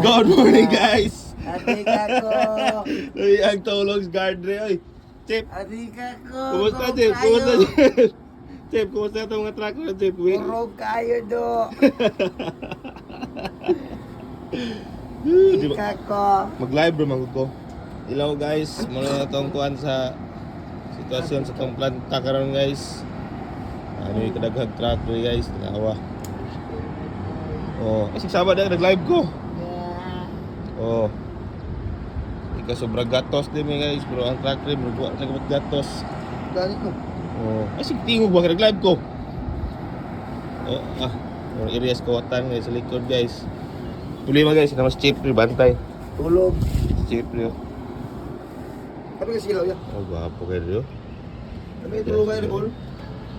Good morning, guys. Adika ko. Uy, ang tulog sa guardrail. Oy, Chip, Adika ko. kumusta, Kurog Chip? kayo. Kumusta, Chip? Chip, kumusta itong mga truck na, Chip? Uy. Kurog kayo do. Di ba- Adika ko. Mag-live bro, ko. Ilaw, guys. Muna na itong kuhan sa sitwasyon sa itong planta karon, guys. Ano yung kadaghag truck, guys. Tinawa. Oh, kasi Sabado nag-live ko. Oh. Ika sobra gatos din mi guys, bro. Ang truck rin, bro. Nagabot gatos. Dali ko. Oh. Kasi tingog ba nag-live ko? Oh, yung areas ko watan guys sa likod, guys. Problema guys, namas chip rin bantay. Tulog. Chip rin. Sabi ka silaw yan. Oh, gwapo kayo. Sabi tulog kayo, Nicole.